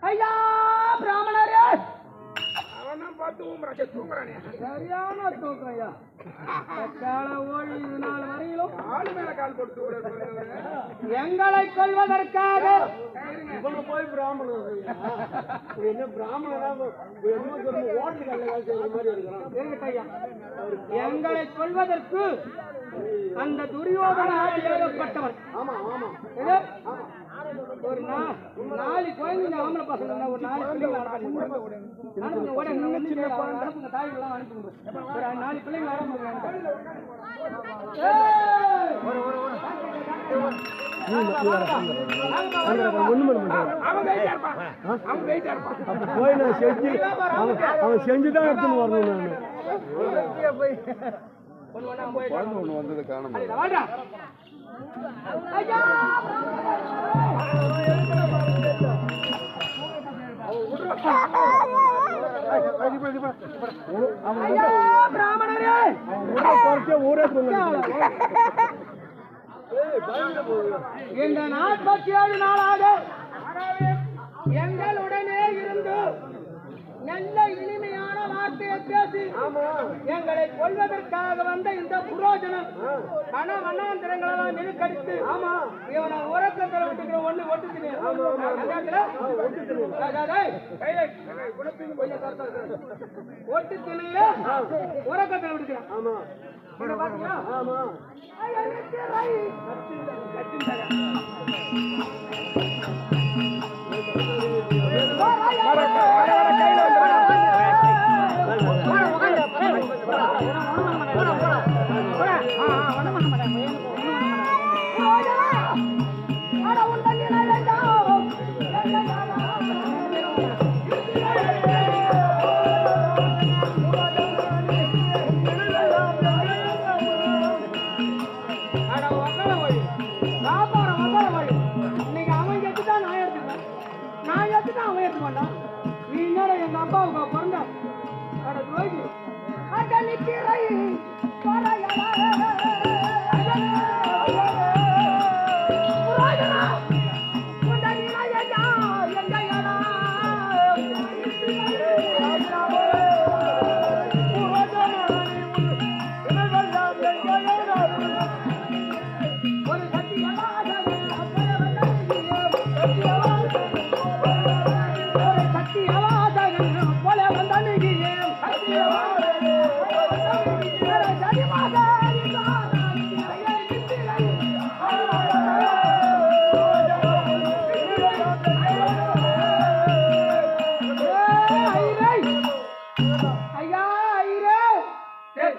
ஐயா பிராமணரே, அவன் பார்த்து தூங்குறானே. சரியான தூக்கம் ஐயா. கால ஓடி இது நாள் வரையிலும் ஆளு மேல கால் போட்டு எங்களை கொள்வதற்காக போய் பிராமணன் என்ன பிராமணனா எங்களை கொள்வதற்கு அந்த துரியோதனாக ஏகப்பட்டவன். ஆமா ஆமா ஒரு 4 குழந்தைங்க ஆம்பளை பசங்க, ஒரு 4 பிள்ளைங்க அனுப்புங்க. தாய்கள்லாம் அனுப்புங்க. ஒரு 4 பிள்ளைங்க அவன் செஞ்சுதான் எடுத்துன்னு வரணும். குழந்தை ஒண்ணு வந்தது காணும். பிராமணரே, இந்த 47 நாளாக எங்களுடனே இருந்து நல்ல இனிமையான வார்த்தையை பேசி எங்களை கொள்வதற்காக வந்த இந்த புரோஜனம் பண மண்ணாந்திரங்களெல்லாம் நெருக்கடித்து இவனை உறக்கத்தில் விட்டுக்கிற ஒண்ணு ஒட்டுத்தினே ஒட்டு திணையில உறக்கத்தில் விட்டுக்கிறான். எங்க அப்பாவுக்கு பிறந்த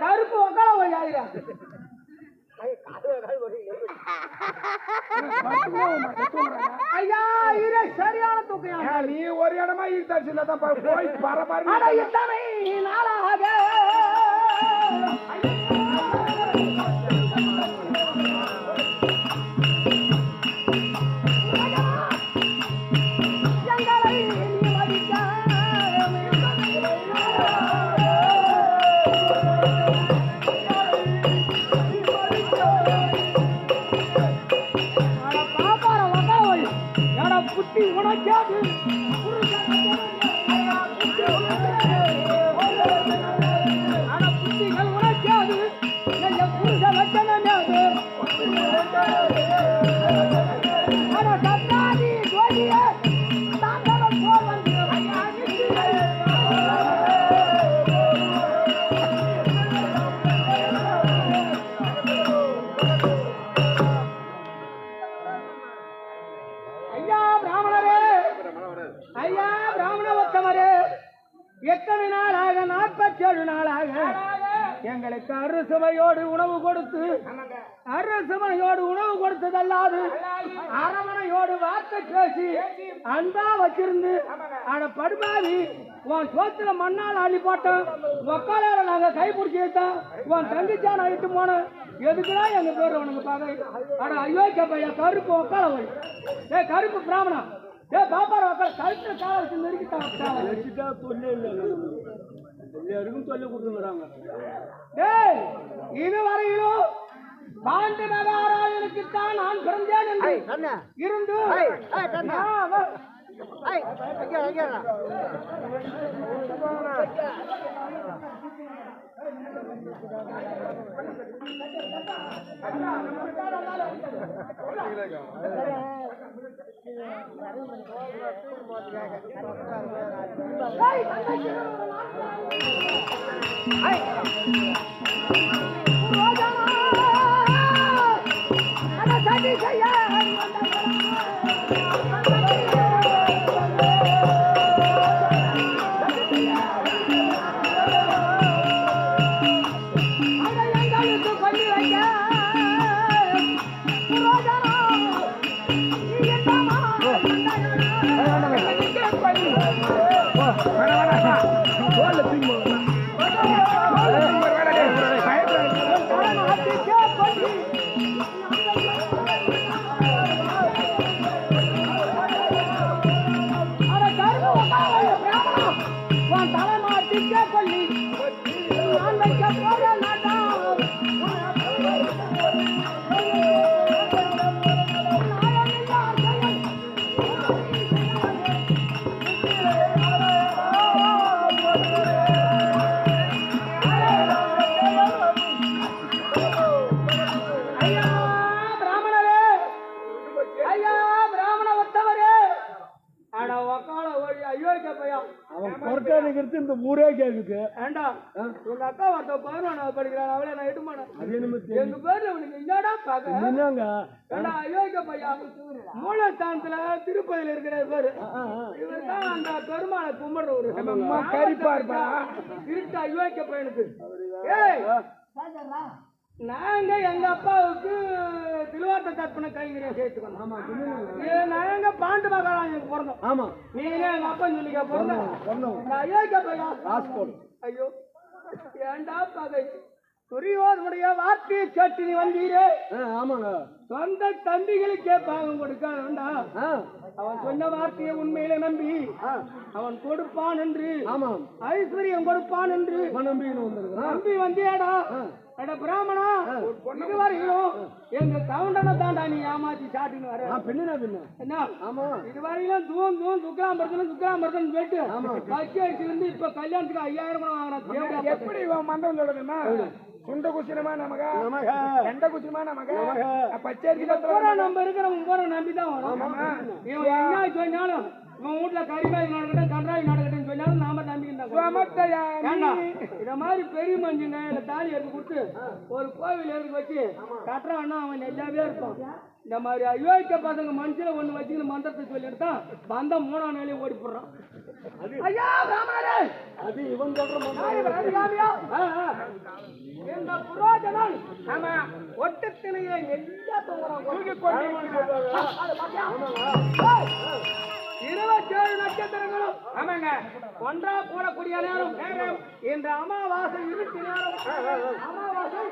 கருப்பு உக்கால போய் ஆயிரம் ஐயா இரு சரியான தூக்கம். நீ ஒரு இடமா ஈட்டாச்சுதான் போய் பரபர இத்தனை நாளாக உனக்காது புத்திகள் உனக்காது புருஷ லட்சணமாது சத்தாதி ஜோதிய தாண்டவம் போல் வந்து ஐயா பிராமண உத்தமரே, எத்தனை நாளாக 47 நாளாக எங்களுக்கு அறுசுவையோடு உணவு கொடுத்து அறுசுவையோடு உணவு கொடுத்ததல்லாது அரவணையோடு வார்த்தை பேசி அன்பா வச்சிருந்து அட படுபாவி உன் சோத்துல மண்ணால் அள்ளி போட்டோம், ஒக்கால நாங்க கைப்பிடிச்சி வைத்தோம், உன் தங்கிச்சான இட்டு போனோம், எதுக்குதான் எங்க பேர் உனக்கு பாக்க அட ஐயோ கேப்பையா கருப்பு ஒக்கால போய் ஏ கருப்பு பிராமணா ஏ பாப்பார ஒக்கால கழுத்துல கால வச்சு நெருக்கிட்டாங்க எல்லாருக்கும் சொல்லி கொடுத்துறாங்க. டேய் இதுவரையிலும் பாண்டி மகாராஜனுக்குத்தான் நான் பிறந்தேன் என்று இருந்து அவன் பொறுக்கா நிக்கிறது இந்த ஊரே கேக்குது. ஏண்டா உங்க அக்கா ஒருத்த 11வது படிக்கிறான், அவளை நான் எட்டுமானேன். அது என்னமோ எங்க பேர்ல உனக்கு என்னடா பாக்க? என்னங்க ஏண்டா அயோக்கிய பையன், மூலஸ்தானத்துல திருப்பதியில இருக்கிற பேரு. இவர் தான் அந்த பெருமாளை கும்பிடுறவரு. கரிப்பா இருப்பா இருட்டு அயோக்கிய பையனுக்கு. ஏய், நாங்க எங்க அப்பாவுக்கு திருவார்த்த தர்ப்பண கைங்கரியம் சேர்த்துக்கணும். ஆமா, நாங்க பாண்டு மகாராஜ் எனக்கு பிறந்தோம். ஆமா, நீங்க எங்க அப்பா சொல்லிக்க பிறந்தோம். அயோக்கிய பையன் ராஸ்கோல். ஐயோ, ஏண்டா பகை துரியோதனுடைய வார்த்தையை கேட்டு நீ வந்தீரே. ஆமாங்க, சொந்த தம்பிகளுக்கே பாகம் கொடுக்க வேண்டாம். அவன் சொன்ன வார்த்தையை உண்மையில நம்பி அவன் கொடுப்பான் என்று, ஆமாம் ஐஸ்வர்யம் கொடுப்பான் என்று நம்பி வந்தியாடா. பிராமணா, இதுவரையிலும் எங்க கவுண்டனை தாண்டா நீ ஏமாத்தி சாட்டின்னு வர. என்ன இதுவரையிலும் தூம் தூம் சுக்கராம்பரத்தன் சொல்லிட்டு பச்சை அரிசி வந்து இப்ப கல்யாணத்துக்கு 5000 பணம் வாங்கினா எப்படி இவன் மந்திரம் சொல்றதுன்னா, சுண்ட குசினமா நமகா எண்ட குசினமா நமகா பச்சை நம்ம இருக்கிற போற நம்பிதான் வரும். இவன் என்ன சொன்னாலும் இவன் வீட்டுல கரிகாய் நடக்கட்டும் கன்றாய் நடக்கட்டும் சொன்னாலும் நாம நம்பிக்கிட்டாங்க. இத மாதிரி பெரிய மஞ்சுங்க இல்ல தாலி எடுத்து கொடுத்து ஒரு கோவில் எடுத்து வச்சு கட்டுறான்னா அவன் எல்லாவே இருப்பான். இந்த மாதிரி அயோக்கிய பசங்க மனுஷன ஒண்ணு வச்சுன்னு மந்திரத்தை சொல்லி எடுத்தா வந்த 3ஆம் நாளே ஓடி போடுறான். ஐயா பிராமணரே, அது இவன் சொல்ற இந்த புரோஜனம் ஆமா ஒட்டத்தினையே எல்லா தொங்குறான். 27 நட்சத்திரங்களும் ஆமாங்க ஒன்றா கூடக்கூடிய நேரம் இந்த அமாவாசை இருட்டு நேரம். அமாவாசை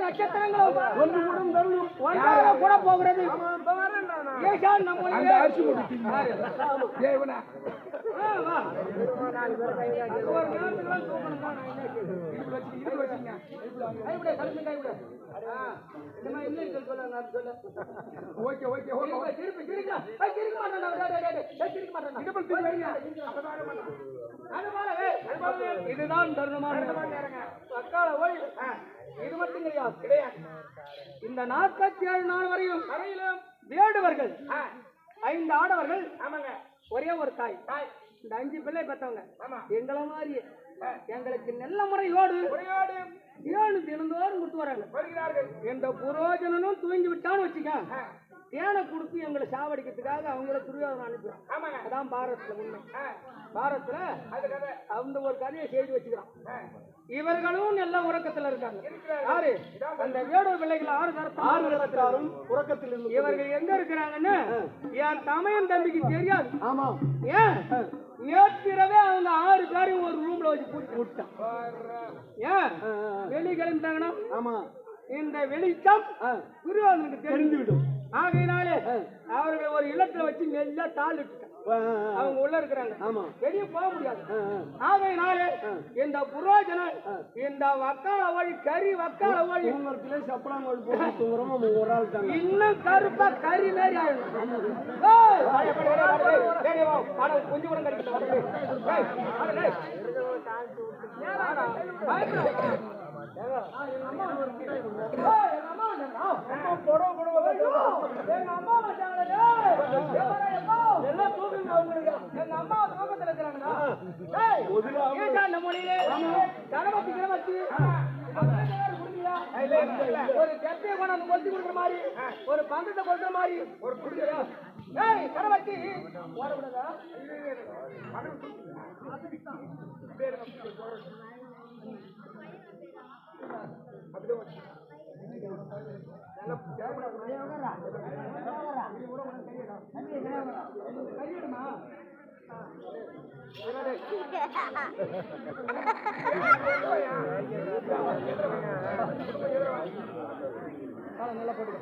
நட்சத்திரங்களும் ஒன்றாக கூட போகிறது. இதுதான் தருணமான இது மட்டும் கிடையாது. இந்த 47 நாள் வரையும் வேடுவர்கள் 5 ஆடவர்கள் ஒரே ஒரு தாய், இந்த 5 பிள்ளை பெற்றவங்க எங்களை மாதிரி எங்களுக்கு நல்ல முறையோடு 7 தினந்தோறும் கொடுத்து வராங்க. எந்த புரோஜனனும் தூங்கி விட்டான்னு வச்சுக்க, தேனை கொடுத்து எங்களை சாவடிக்கிறதுக்காக அவங்கள துரியோதனை அனுப்புறோம். அதான் பாரதத்துல உண்மை. பாரதத்துல அந்த ஒரு கதையை செய்து வச்சுக்கிறான். இவர்களும் நல்ல உறக்கத்துல இருக்காங்க. யாரு? அந்த வேடு பிள்ளைகள் ஆறு தரத்தாரும் உறக்கத்தில் இருந்து இவர்கள் எங்க இருக்கிறாங்கன்னு என் தமையன் தம்பிக்கு தெரியாது. ஆமா. ஏன் நேற்றிரவே அவங்க 6 பேரையும் ஒரு ரூம்ல வச்சு பூட்டி விட்டான். ஏன் வெளியே கிளம்பிட்டாங்கன்னா ஆமா இந்த வெளிச்சம் துரியோதனுக்கு தெரிஞ்சுவிடும். ஆகையினாலே அவர்கள் ஒரு இல்லத்துல வச்சு நெல்லா தாள் இட்டுட்டாங்க. அவங்க உள்ள இருக்கிறாங்க. ஆமா. வெளியே போக முடியாது. ஆகையினாலே இந்த புரோஜனம் இந்த வக்கால வழி கறி வக்கால வழி சப்பளம் தூங்குறோம். ஒரு ஆள் தாங்க இன்னும் கருப்பா கறி மாரி ஆயிடும். கொஞ்சம் கூட கிடைக்கல. ஒரு கெட்டையை கொண்டாந்து கொத்தி கொடுக்குற மாதிரி ஒரு பந்தத்தை கொடுக்குற மாதிரி ஒரு குடிக்கிறா. கரவத்தி ஓடக்கூடாதா? கையிடுமா நல்லா போட்டு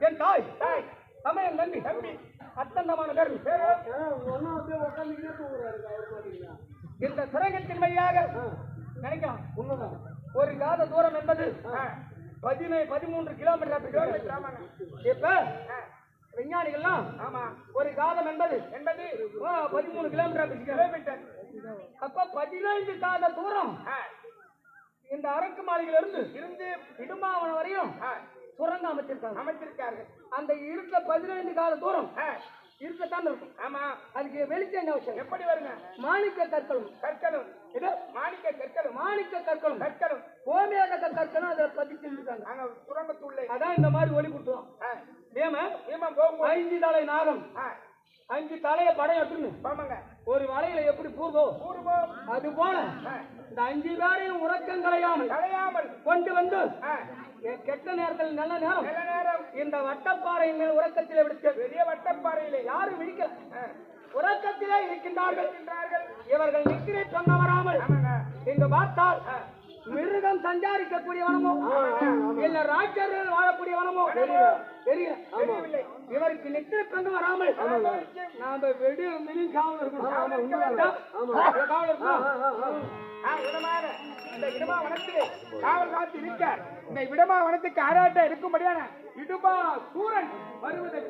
என் தாய் சமயம் நம்பி அத்தந்தமான கருவி இந்த சுரங்கத்தின் வழியாக நினைக்கலாம் உண்மைதான். ஒரு காத தூரம் என்பது 13 கிலோமீட்டர். இப்ப விஞ்ஞானிகள்லாம் ஒரு காதம் என்பது 13 கிலோமீட்டர். அப்ப 15 காத தூரம் இந்த அரக்கு மாளிகையில இருந்து இடுமாவனம் வரையும் சுரங்கம் அமைச்சிருக்கார்கள். அந்த இருக்க 15 கால தூரம் இருக்கத்தான் இருக்கும். ஆமா, அதுக்கு வெளிச்சம் என்ன அவசியம்? எப்படி வருங்க? மாணிக்க கற்களும் இது மாணிக்க கற்களும் கோமியாக கற்களும் அதை பதிச்சிருக்காங்க. சுரங்கத்துள்ளே அதான் இந்த மாதிரி ஒளி குட்டுவோம். பீமன் போகும் 5 தலை நாகம் 5 தலைய படம் எடுத்துன்னு ஒரு வலையில எப்படி பூர்வோ அது போல இந்த 5 பேரையும் உறக்கம் களையாமல் கொண்டு வந்து கெட்ட நேரத்தில் நல்ல நேரம் இந்த வட்டப்பாறையின் மேல் உறக்கத்திலே விடுத்த பெரிய வட்டப்பாறையிலே யாரும் விழிக்கல உறக்கத்திலே இருக்கின்றார்கள். இவர்கள் நித்திரை சொன்ன வராமல் இங்கு பார்த்தால் மிருகம் சஞ்சாரிக்கக்கூடிய வனமோ இல்ல ராட்சர்கள் வாழக்கூடிய வனமோ தெரியல. இவருக்கு நித்திரை பங்கு வராமல் நாம வெடி மினி காவல் இருக்கணும். இந்த இடமா வனத்திலே காவல் காத்து இருக்க இந்த இடமா வனத்துக்கு ஆராட்ட இருக்கும்படியான இடுமா சூரன் வருவதை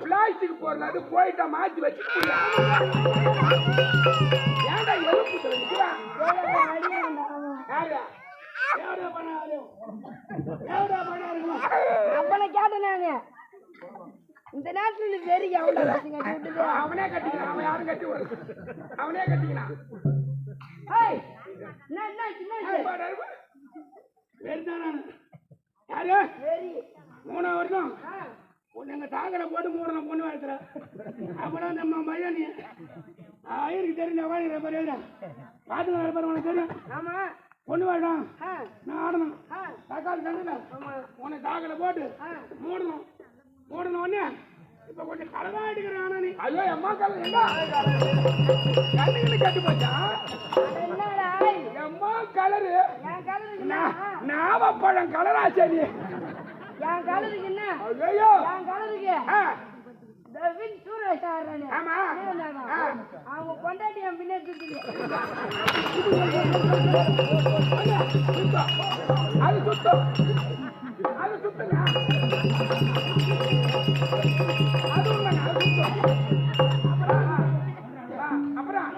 பிளாஸ்டிக் பொருள் அது போயிட்டா மாத்தி வச்சு ஏன்டா அப்பனை கேட்டேன் நானு இந்த நேரத்துல வெறி அவனே கட்டிக்கிறான் அவன் யாரும் கட்டி விடுறது அவனே கட்டிக்கிறான் யாரு 3 வருஷம் எங்க தாக்கலை போட்டு மூடணும் பொண்ணு வாழ்த்துற அப்பதான் நம்ம பையன் ஆயிருக்கு தெரியும் வாழ்கிற பாரு பாத்துக்கிற பாரு உனக்கு தெரியும் ஆமா பொண்ணு வாழணும் நான் ஆடணும் தக்காளி தண்ணில உனக்கு தாக்கலை போட்டு மூடணும் உடனே இப்ப கொஞ்சம் கலரா அடிக்கிறேன் ஆனா நீ ஐயோ அம்மா கலர் கண்ணுக்கு கட்டி போச்சா அம்மா கலரு நாவப்பழம் கலரா சரி என் கலருக்கு என்ன ஐயோ என் கலருக்கு சூரேஷ் ஆடுறானே அவங்க கொண்டாட்டி என் பின்னாடி சுத்துது அது சுத்தம் அது சுத்துங்க அது அப்புறம்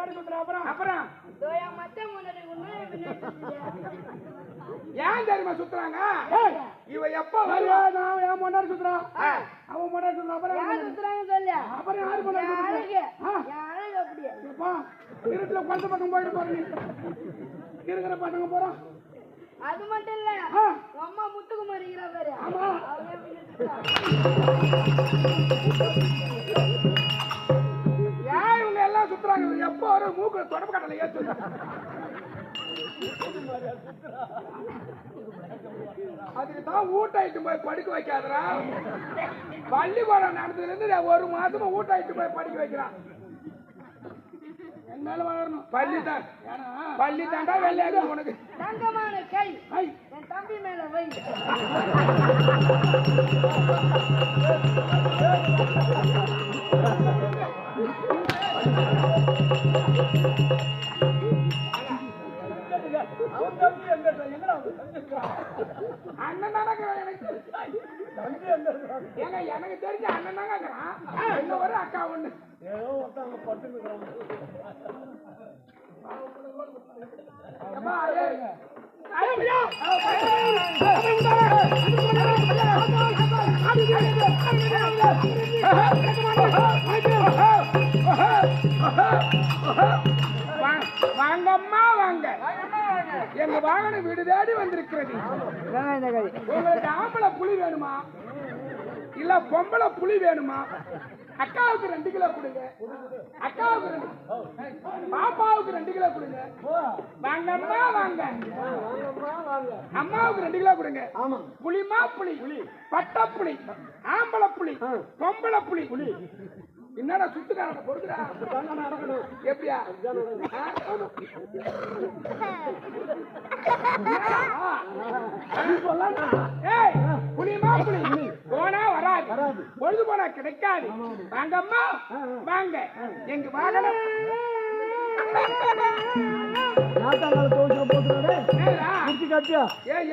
முன்னாடி சுத்துறா அப்புறம் அப்புறம் இதோ என் மச்சான் முன்னாடி உன்னை பின்னாடி சுத்துறியா? ஏன் தெரியுமா சுத்துறாங்க? இவ எப்ப சரியா, நான் என் முன்னாடி சுத்துறான் அவன் முன்னாடி சுத்துறான் அப்புறம் யார் சுத்துறாங்கன்னு சொல்லு. அப்புறம் யாரு முன்னாடி என் சுத்துறா? அழகு, என் அழகு அப்படியே. எப்பா, இருட்டுல குழந்தை பக்கம் போயிட்டு போற நீ இருக்கிற பசங்க போறான் அது மட்டும் இல்ல உன் அம்மா முத்துக்குமார் இருக்கிற பாரு அவங்க எப்படி சுத்துறா? ஏன் இவங்க எல்லாம் சுத்துறாங்க? இவங்க எப்ப வர மூக்குல தொடப்பு கட்டல ஏத்து அதுக்கு தான் ஊட்டாயிட்டு போய் படுக்க வைக்காதரா. பள்ளிக்கூடம் நடந்ததுல இருந்து ஒரு மாசமா ஊட்டாயிட்டு போய் படிக்க வைக்கிறான். என் மேல வளரணும் பள்ளி தாண்டா வெள்ளையாது உனக்கு. தங்கமான கை என் தம்பி மேல வை. அண்ணன் தானே எனக்கு ஏங்க எனக்கு தெரிஞ்ச அண்ணன் தாங்க இருக்கிறான். இன்னும் ஒரு அக்கா ஒண்ணு ஏதோ ஒருத்தவங்க பட்டுக்கிறாங்க. வாங்கம்மா வாங்க. எங்க வாகனம் வீடு தேடி வந்திருக்கிறது. உங்களுக்கு ஆம்பளை புலி வேணுமா இல்ல பொம்பளை புலி வேணுமா? அக்காவுக்கு 2 கிலோ கொடுங்க. அக்காவுக்கு 2, பாப்பாவுக்கு 2 கிலோ கொடுங்க. வாங்கம்மா வாங்க. அம்மாவுக்கு 2 கிலோ கொடுங்க. புலிமா புலி, பட்ட புலி, ஆம்பளை புலி, பொம்பளை புலி. என்னடா சுத்துக்காரன பொறுக்குறா? எப்படியா? ஏய், புலிமா புலி போனா வராது, பொழுது போனா கிடைக்காது. வாங்கம்மா வாங்க. எங்க வாகனம்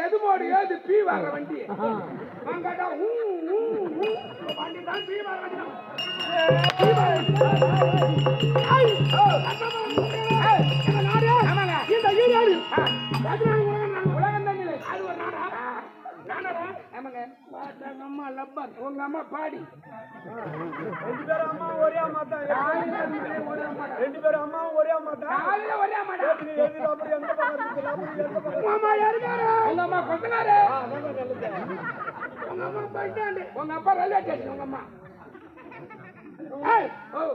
எது போடு ஏது பீ வாங்க வண்டி வாங்கடா. வண்டி தான் பீ வாங்க வண்டி. உலகம் தான் அது ஒரு நாடா. ஆமாங்க. அம்மா லப்பர் உங்க அம்மா பாடி 2 பேரும் அம்மா ஒரே அம்மா தான். 2 பேரும் அம்மா ஒரே அம்மா தான். காலையில ஒரே அம்மாடா. எந்த பக்கம் இருக்குது? உங்க அம்மா யாருக்காரு? உங்க அம்மா கொத்தனாரு. உங்க அம்மா பைட்டாண்டு. உங்க அப்பா ரயில்வே ஸ்டேஷன். உங்க அம்மா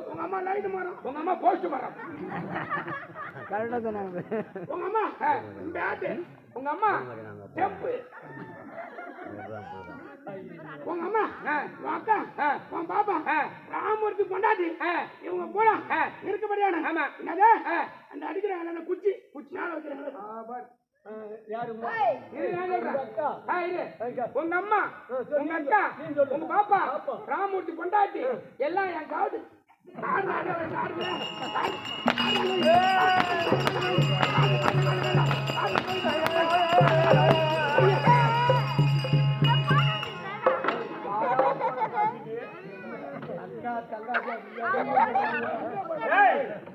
உங்க அம்மா லைட் மரம். உங்க அம்மா போஸ்ட் மரம். கரெக்டா சொன்னாங்க. உங்க அம்மா பேட்டு. உங்க அம்மா ஸ்டெப்பு. உங்க அம்மா உன் அக்கா உன் பாப்பா ராமூர்த்தி கொண்டாடி இவங்க போனா இருக்கப்படியான. ஆமா என்னது அந்த அடிக்கிறாங்க குச்சி குச்சி நாள வைக்கிறாங்க. உங்க அம்மா உங்க அக்கா உங்க பாப்பா ராமூர்த்தி கொண்டாட்டி எல்லாம் என் காது.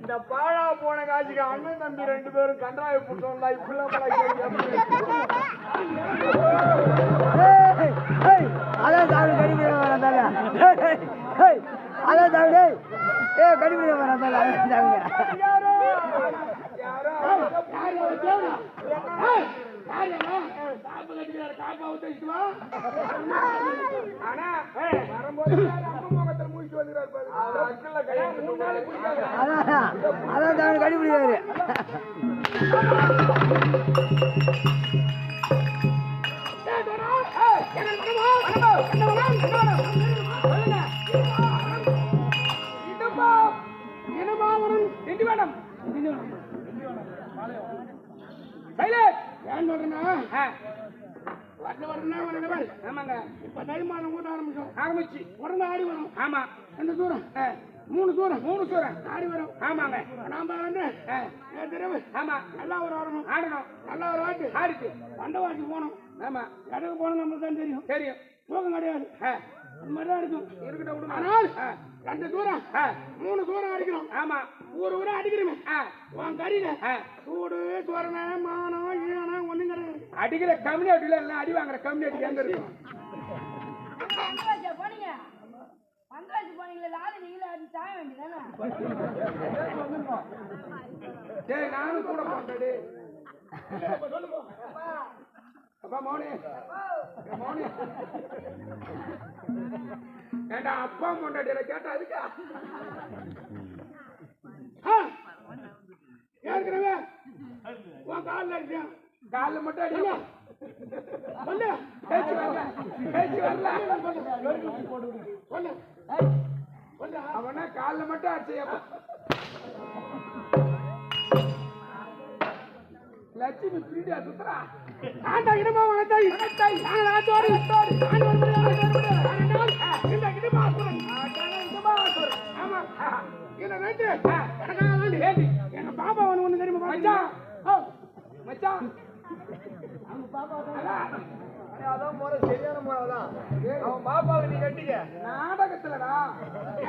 இந்த பாழா போன காட்சிக்கு அண்ணன் தம்பி 2 பேரும் கன்றாவை புட்டோம்ல இப்பெல்லாம் அதான் சாப்பிடு கடிபிடி வராதால அதான் சாப்பிடு கடிபிடி வராதால அதான் அதான் கடிபிடிவாரு. ஆரம்பிச்சு உடனே ஆடி வரும். ஆமா எந்த தூரம் 3 தூரம் ஆடி வரும். ஆமாங்க. நாம வந்து தடவை ஆமா நல்லா ஒரு ஆடணும் நல்லா ஒரு ஆட்டு ஆடிட்டு பண்டவாசி போனோம். ஆமா இடத்துக்கு போனோம் நம்மளுக்கு தான் தெரியும் தூக்கம் கிடையாது. அந்த மாதிரிதான் இருக்கும். இருக்கட்டும். ஆனால் 2 தூரம் 3 தூரம் அடிக்கிறோம். ஆமா, ஊரு ஊரா அடிக்கிறோமே. உன் கறியில சூடு சோரண மானம் ஈனம் ஒண்ணும் கிடையாது. அடிக்கிற கம்யூனிட்டில எல்லாம் அடி வாங்குற கம்யூனிட்டி எங்க இருக்கு? போனீங்க பங்காளி போனீங்களா? லாரி நீங்களே அடி தாய வேண்டியதானே? டேய் நானும் கூட போட்டே. அப்பா மௌனே மௌனே ஏண்டா அப்பா முன்னாடி கேட்டா அதுக்கா? ஏற்கனவே உன் காலில் அடிச்சேன். காலில் மட்டும் அடிக்கல. சொல்லு பேச்சு வரல பேச்சு வரல சொல்லு சொல்லு. அவனா காலில் மட்டும் அடிச்சையப்பா. லட்சுமி பிரியா சுத்தரா ஆண்டா இடமா வணத்தாய் வணத்தாய் நான் ஆத்தோரி ஆத்தோரி நான் இந்த இடமா ஆத்தோரி இடமா ஆத்தோரி. ஆமா இத நட்டு எனக்கு வேண்டி வேண்டி எங்க பாப்பா ஒண்ணு தெரியுமா மச்சான்? மச்சான் அவங்க பாப்பா அதான் முறை சரியான முறைதான். அவன் பாப்பாவை நீ கட்டிக்க. நாடகத்துலடா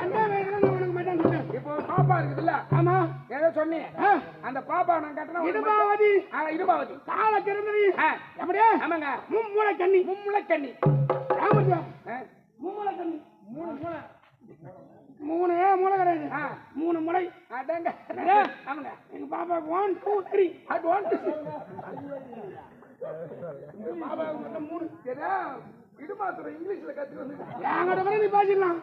என்ன வேணும் உனக்கு மட்டும் சொல்லு. இப்போ பாப்பா இருக்குதுல்ல? ஆமா ஏதோ சொன்னீங்க. அந்த பாப்பா நான் கட்டணும். இடுபாவதி. இடுபாவதி கால திறந்தது அப்படியே. ஆமாங்க. மும்முளை கண்ணி மும்முளை கண்ணி ராமஜா மும்முளை கண்ணி 3 மூளை கிடையாது. 3 முளை அடங்க. ஆமாங்க எங்க பாப்பாவுக்கு 1 2 3 அது 1 2 பாபாவுக்கு மட்டும் 3 இடுமாத்திரம் இங்கிலீஷ்ல கத்து வந்து என்கிட்ட கூட நீ பேசிடலாம்.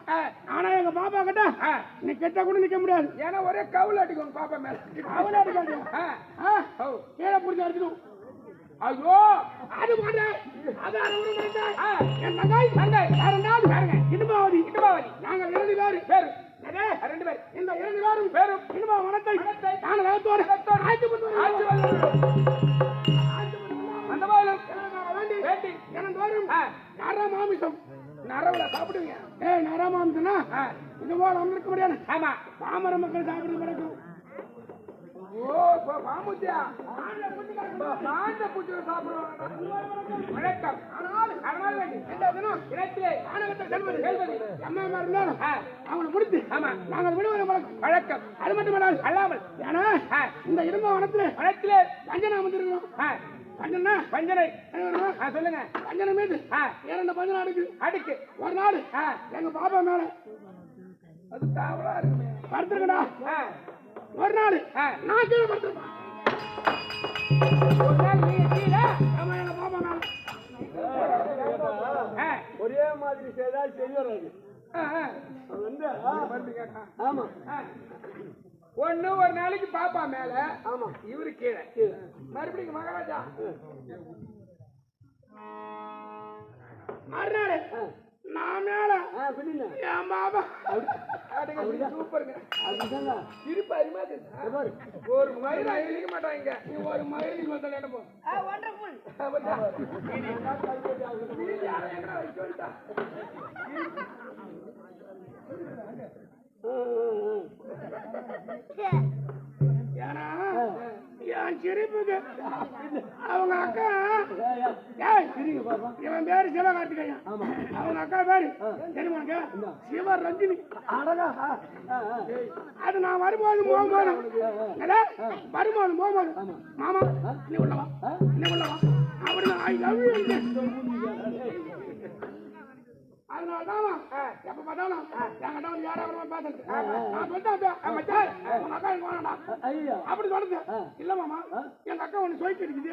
ஆனா எங்க பாப்பா கிட்ட நீ கெட்ட கூட நிக்க முடியாது. ஏன்னா ஒரே கவுல அடிக்கும் பாப்பா மேல. கவுல அடிக்காது. கீழே பிடிச்சி அடிக்கணும். ஐயோ அது மாட்டேன். அது என் தங்காய் தங்காய் யாருந்தாலும் பாருங்க. இடுமாவதி இடுமாவதி நாங்கள் 2 பேர் 2 பேர். இந்த 2 பேரும் பேரும் இடுமா வனத்தை நாங்கள் வேத்தோடு ஆட்சி பண்ணுவோம். அந்த மாதிரி வேண்டி வேண்டி தினந்தோறும் நரமாமிசம் நரவுல சாப்பிடுவீங்க. நரமாமிசம்னா இது போல இருக்க முடியாது. ஆமா பாமர மக்கள் சாப்பிடுறது கிடைக்கும். ஓ பாமுத்தியா ஆண்ட பூச்சி சாப்பிடுவாங்க. வழக்கம். ஆனால் வேண்டி எந்த தினம் இனத்திலே ஆணவத்தை செல்வது அம்மா இருந்தாலும் அவங்களை முடித்து ஆமா நாங்கள் விடுவது வழக்கம். அது மட்டுமல்லாது அல்லாமல் ஏன்னா இந்த இரும்ப வனத்திலே பஞ்சனை அமர்ந்திருக்கிறோம். பஞ்சனா பஞ்சனை சொல்லுங்க. பஞ்சனை மீது 2 பஞ்சனை அடுக்கு ஒரு நாள் எங்க பாப்பா மேல அது தாவலா இருக்குமே படுத்துருக்கடா. ஒரு நாள் நான் கீழே படுத்துருப்பேன். ஒரு நாள் நீங்க கீழே ஆமா எங்க பாப்பா மேல ஒரே மாதிரி செய்தால் சரி வராது. ஆமா ஒண்ணு ஒரு நாளைக்கு பாப்பா மேல ஆமா இவரு கீழே மறுபடியும் மகாராஜா மறுநாள் நான் மேல என் பாப்பா சூப்பருங்க. திருப்பி அறிமாது ஒரு மயில் அழிக்க மாட்டாங்க. நீ ஒரு மயில் வந்தாலும் போ ஏன்னா என் சிரிப்புக்கு அவங்க அக்கா இவன் பேரு சிவகார்த்திகேயன். அவங்க அக்கா பேரு தெரியுமா? சிவரஞ்சினி. அது நான் வரும்போது போகும்போது மாமா நீ உள்ளவா நீ உள்ளவா அப்படின்னு ஐ லவ் யூ. அதனாலதான் எப்ப பார்த்தாலும் என்கிட்ட வந்து யாராவது பார்த்தேன் நான் சொல்லிட்டேன் உங்க அக்கா எனக்கு வேணாண்டா அப்படி சொல்லுது. இல்ல மாமா எங்க அக்கா ஒண்ணு சொயிட்டு அடிக்குது.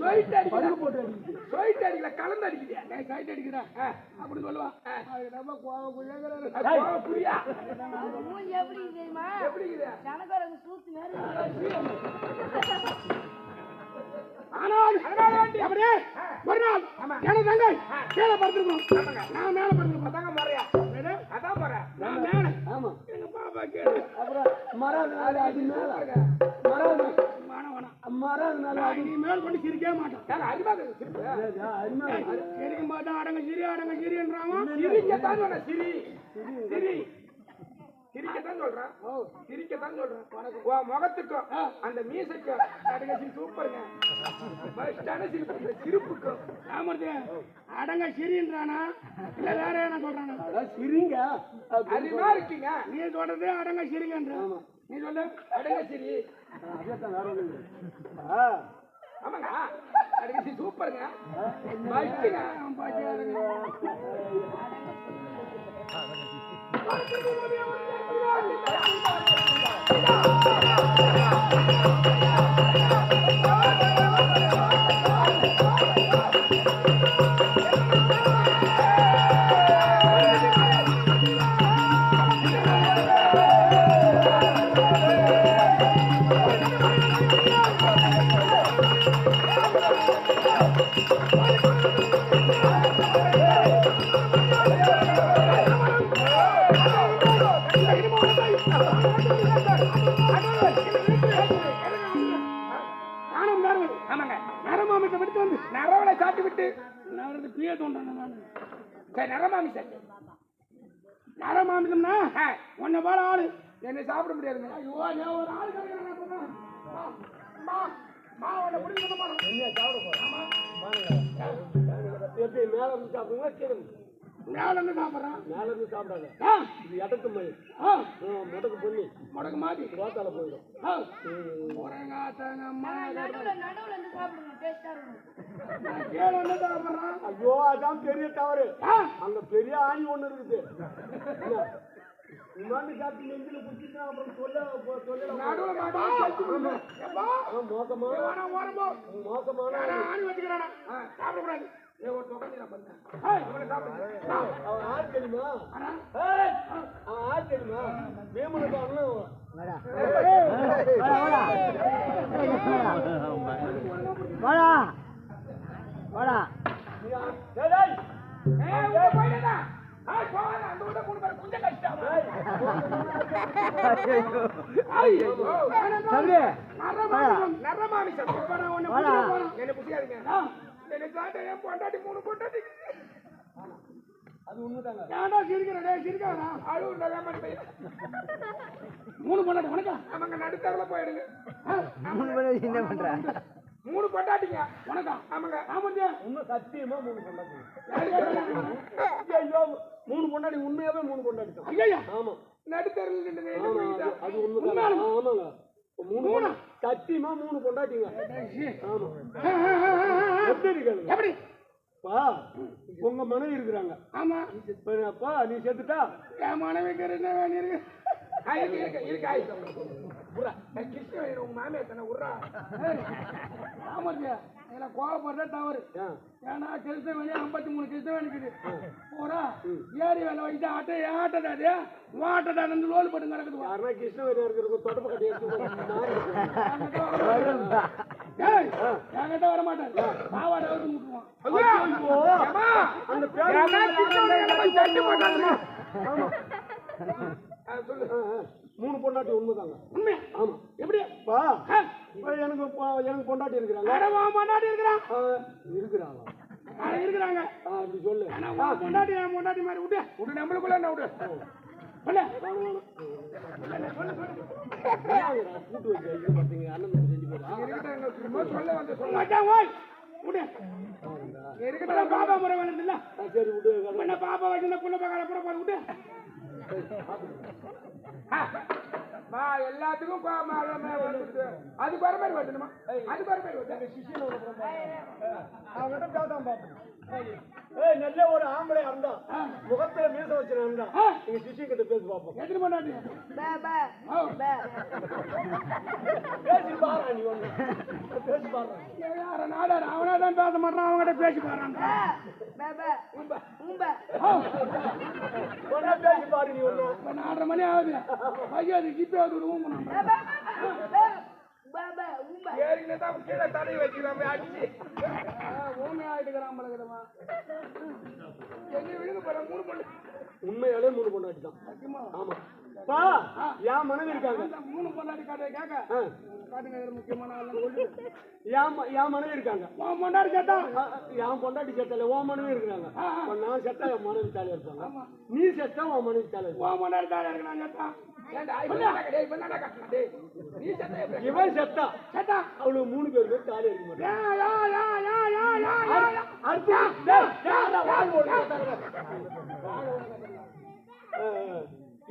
சொயிட்டு அடிக்கல கலந்து அடிக்குது. சொயிட்டு அடிக்குதா அப்படி சொல்லுவா. நம்ம புரியா எப்படி தெரியுமா? எப்படி சூத்து ஆனால் அப்படியே ஒரு நாள் எனது தங்கை கீழே படுத்திருக்கணும். நான் மேல படுத்திருக்கோம். தாங்க முறையா அதான் முறை. நான் மேல ஆமா எங்க பாப்பா கீழே அப்புறம் மரம் அது மேல மரம் நீ மேல் கொண்டு சிரிக்கவே மாட்டான். சிரிக்க மாட்டான். அடங்க சிரி அடங்க சிரின்றாங்க. சிரிக்கத்தான் சிரி சிரி சிரிக்கத்தான் சொல்றேன் சிரிக்கத்தான் சொல்றேன் உன் முகத்துக்கும் அந்த மீசைக்கும் அடங்கச்சி சூப்பருங்க பெஸ்டான சிரிப்பு சிரிப்புக்கும் ஆமாது அடங்க சிரின்றானா இல்ல வேற என்ன சொல்றானா சிரிங்க அறிவா இருக்கீங்க நீ சொல்றது அடங்க சிரிங்கன்ற நீ சொல்லு அடங்க சிரி அதேதான் வேற ஒண்ணு ஆமாங்க அடங்கச்சி சூப்பருங்க பெஸ்ட்டுங்க ஆமாங்க நரமாமிசை விட்டு வந்து நரவலை சாப்பிட்டு விட்டு நான் வந்து பிய தோன்றேன் நான் சரி நரமாமிசம் நரமாமிசம்னா உன்னை போல ஆளு என்ன சாப்பிட முடியாதுங்க ஐயோ நான் ஒரு ஆள் கிடைக்கிறேன் மாவோட முடிவு எப்படி மேல இருந்து சாப்பிடுங்களா கீழே மேல இருந்து சாப்பிட்றான் மேல இருந்து சாப்பிடாத இது இடக்கு மயில் முடக்கு பண்ணி முடக்கு மாட்டி ரோத்தால போயிடும் நடுவுல இருந்து சாப்பிடுங்க டேஸ்டா இருக்கும் கீழே வந்து சாப்பிட்றான் ஐயோ அதான் பெரிய தவறு அங்க பெரிய ஆணி ஒண்ணு இருக்குது இம்மாண்டு சாப்பிட்டு நெஞ்சில குடிச்சுட்டா அப்புறம் மோசமான ஆணி வச்சுக்கிறானா சாப்பிடக்கூடாது அவன் ஆள் தெரியுமா அவன் ஆள் தெரியுமா வேமனுக்கு அது உண்மைதாங்க ஏன்டா சிரிக்கிறடே சிரிக்காதா மூணு பொண்டாட்டி உனக்கா நமக்கு நடுத்தரல போயிடுங்க மூணு பொண்டாட்டிங்க உனக்கா ஆமாங்க ஆமாங்க இன்னும் சத்தியமா 3 பொண்டாட்டி ஐயோ 3 பொண்டாட்டி உண்மையாவே 3 பொண்டாட்டி தான் ஐயா ஆமா நடுத்தரல அது உண்மைதான் ஆமாங்க 3 சத்தியமா 3 பொண்டாட்டிங்க ஆமா எப்படி கேளுங்க எப்படி பா உங்க மனைவி இருக்கிறாங்க ஆமா அப்பா நீ செத்துட்டா என் மனைவிக்கு என்ன வேண்டி இருக்கு உங்க மாமியார் தானே உர்றா ஆமாங்க இதெல்லாம் கோவப்படுறதா தவறு ஏன்னா கிறிஸ்தவனி 53 கிறிஸ்தவன் இருக்குது போறா ஏரி வேலை வச்சுட்டு ஆட்டதாது வாட்டதாது லோல் போட்டு கிடக்குது யாருன்னா கிருஷ்ணவேரி இருக்கிற தொடப்பு கட்டி என்கிட்ட வர மாட்டேன் பாவாடை வந்து முட்டுவான் அந்த சொல்லு 3 பொண்டாட்டி உண்மைதாங்க உண்மை ஆமா எப்படி பா எனக்கு பொண்டாட்டி இருக்கிறாங்க பொண்டாட்டி இருக்கிறான் இருக்கிறாங்க இருக்கிறாங்க அப்படி சொல்லு பொண்டாட்டி பொண்டாட்டி மாதிரி விட்டு விட்டு நம்மளுக்குள்ள என்ன விட்டு கூட்டு வச்சு பார்த்தீங்க அண்ணன் 2 பேரும் பாபா முறை வேணும்ல சரி விட்டு பாபா வச்சு புள்ள பார்க்க விட்டு எல்லாத்துக்கும் அதுக்கு வர மாதிரி வரணுமா அதுக்கு வர மாதிரி நல்ல ஒரு ஆம்பளை இருந்தா முகத்துல மீச வச்சு இருந்தா எங்க சிஷி கிட்ட பேசி பார்ப்போம் எத்தனை பண்ணாட்டி பேசி பாரு நீ ஒண்ணு பேசி பாரு நாடாரு அவனாதான் பேச மாட்டான் அவங்ககிட்ட பேசி பாருங்க பேசி பாரு நீ ஒண்ணு 4:30 மணி ஆகுது பையன் ஜிப்பே விடுவோம் ஏறினதான் கீழே தடை வச்சுக்கிறாம அடிச்சு ஊமை ஆயிட்டுக்கிறான் பழகிறவன் எங்க விழுந்து போற 3 மணி உண்மையாலே 3 பொண்டாட்டி தான். ஆமா பா, என் மனைவி இருக்காங்க. 3 பொண்டாட்டி காட்டுற கேட்க காட்டுங்க, முக்கியமான என் மனைவி இருக்காங்க. உன் பொண்டாட்டி கேட்டா என் பொண்டாட்டி செத்தல, உன் மனைவி இருக்கிறாங்க. நான் செத்தா என் மனைவி தாலி இருப்பாங்க, நீ செத்தா உன் மனைவி தாலி. உன் பொண்டாட்டி தாலி இருக்கு, நான் கேட்டா இவன் செத்தா அவளுக்கு 3 பேருக்கு தாலி இருக்க மாட்டேன்.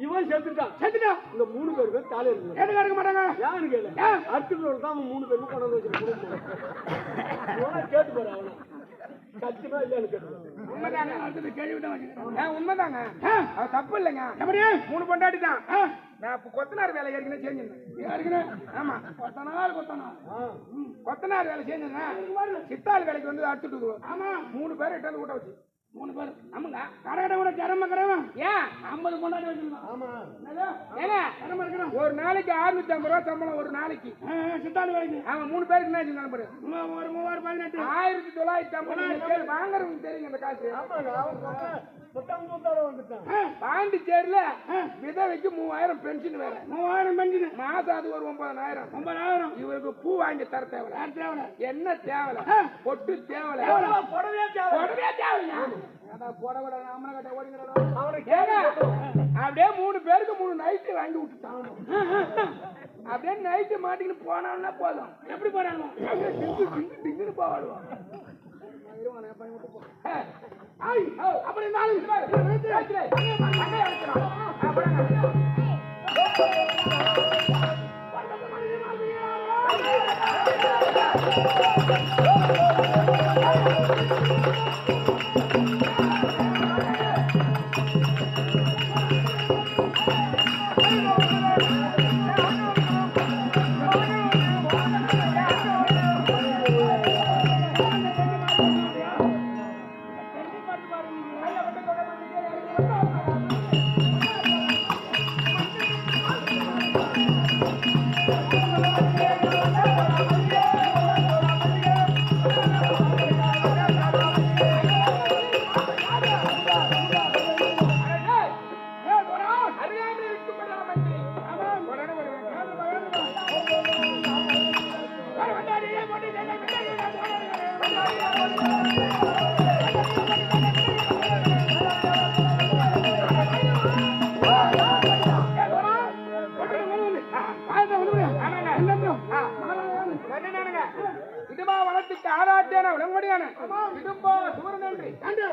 இவன் செத்துட்டான் இந்த 3 பேருக்கு தாலி இருக்க எடுக்க மாட்டாங்க. யாரு கேளு, அடுத்துக்களோட தான் 3 பேருக்கு கொண்டு வந்து வச்சிருக்க கேட்டு போற. அவனை சத்தியமா இல்லையான்னு கேட்டு உண்மைதாங்க, அடுத்தது கேள்வி தான் வச்சுக்கிறேன். உண்மைதாங்க, அது தப்பு இல்லைங்க. எப்படி 3 பொண்டாட்டி தான். நான் இப்போ கொத்தனார் வேலை ஏற்கனவே செஞ்சிருந்தேன். ஆமா, கொத்தனார் வேலை செஞ்சிருந்தேன். சித்தாள் வேலைக்கு வந்து அடுத்துட்டு ஆமா 3 பேர் எட்டாவது ஊட்ட வச்சு 3 பேர். ஆமாங்க, கடை கூட திறமைக்கிறவன் ஏன் 50 பொண்டாட்டி வச்சிருந்தான். ஆமா ஏங்க திறமை இருக்கிறோம். ஒரு நாளைக்கு 650 ரூபா சம்பளம் ஒரு நாளைக்கு சித்தாள் வேலைக்கு. அவன் 3 பேருக்கு என்ன செஞ்சாங்க பாரு, ஒரு 3018 1950 வாங்குறவங்க தெரியுங்க இந்த காசு. பாண்டிச்சேரியில விதவைக்கு 3000 பென்ஷன் வேற. 3000 பென்ஷன் மாசம், அது ஒரு 9000. இவருக்கு பூ வாங்கி தர தேவை, என்ன தேவை, பொட்டு தேவை, அப்படியே 3 பேருக்கு 3 நைட்டு வாங்கி விட்டுட்டான். அப்படியே நைட்டு மாட்டிக்கிட்டு போனான்னா போதும். எப்படி போறாங்க, டிங்கு போவாடுவான். அப்படி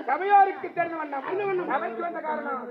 சபையோருக்கு தெரிந்த வண்ணம் சபைக்கு வந்த காரணம்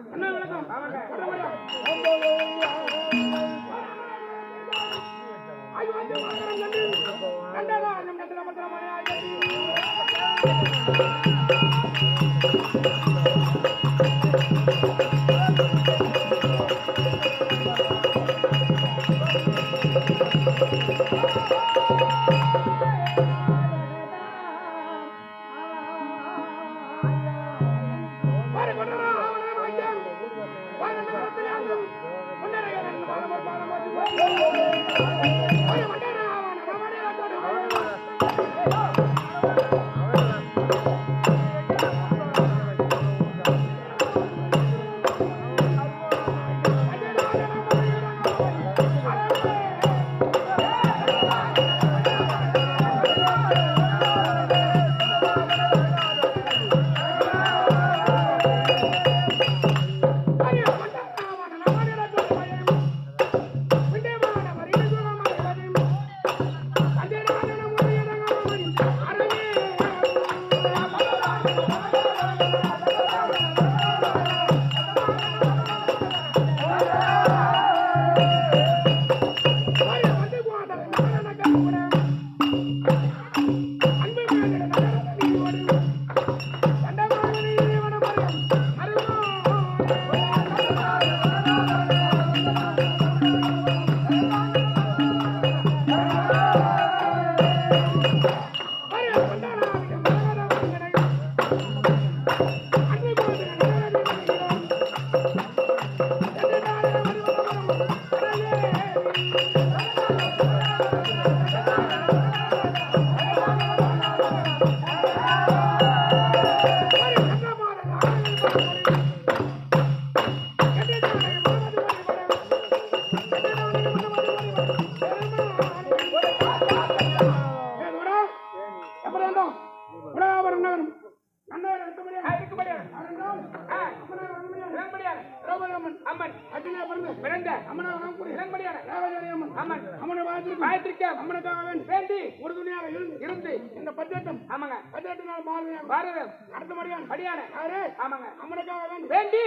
பார்த்திருக்கேன். அம்மனுக்காக வேண்டி வேண்டி உறுதுணையாக இருந்து இந்த 18 நாள் பாரதம் அடுத்த மடியான படியான யாரு ஆமாங்க அம்மனுக்காக வேண்டி வேண்டி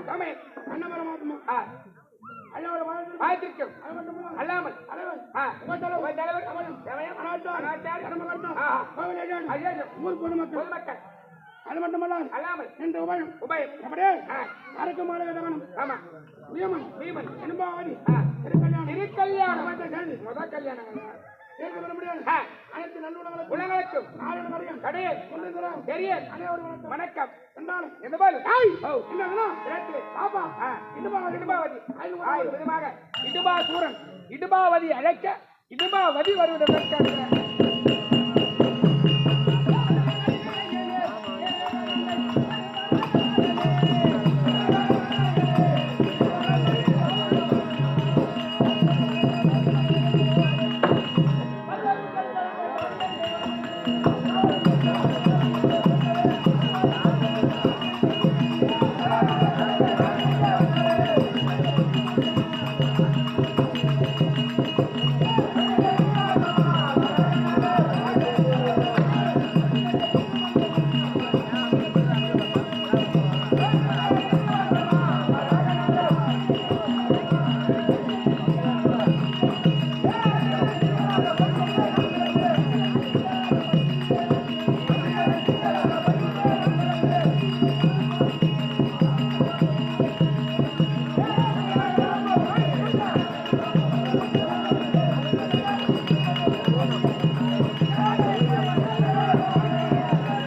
சமயம் அன்னபரமாத்மா அல்லவர பார்த்திருக்கேன். அது மட்டும் அல்லாமல் தலைவர் தலைவர் ஊர் பொதுமக்கள் பொதுமக்கள் அது மட்டுமல்லாது அல்லாமல் இந்த உபயம் அப்படியே அரக்கு மாநகரம் ஆமா வீமன் பீமன் என்பாவதி திருக்கல்யாணம் சேர்ந்து முதல் கல்யாணம் சேர்ந்து வர முடியாது அனைத்து நல்லுணங்களுக்கும் உலகளுக்கும் நாராயண மரியம் கடையல் கொண்டிருக்கிறோம் பெரிய அனைவரும் வணக்கம் என்றாலும் எந்த பால் என்னதுன்னா பாப்பா இடுபாவதி விதமாக இடுபா சூரன் இடுபாவதி அழைக்க இடுபாவதி வருவதற்காக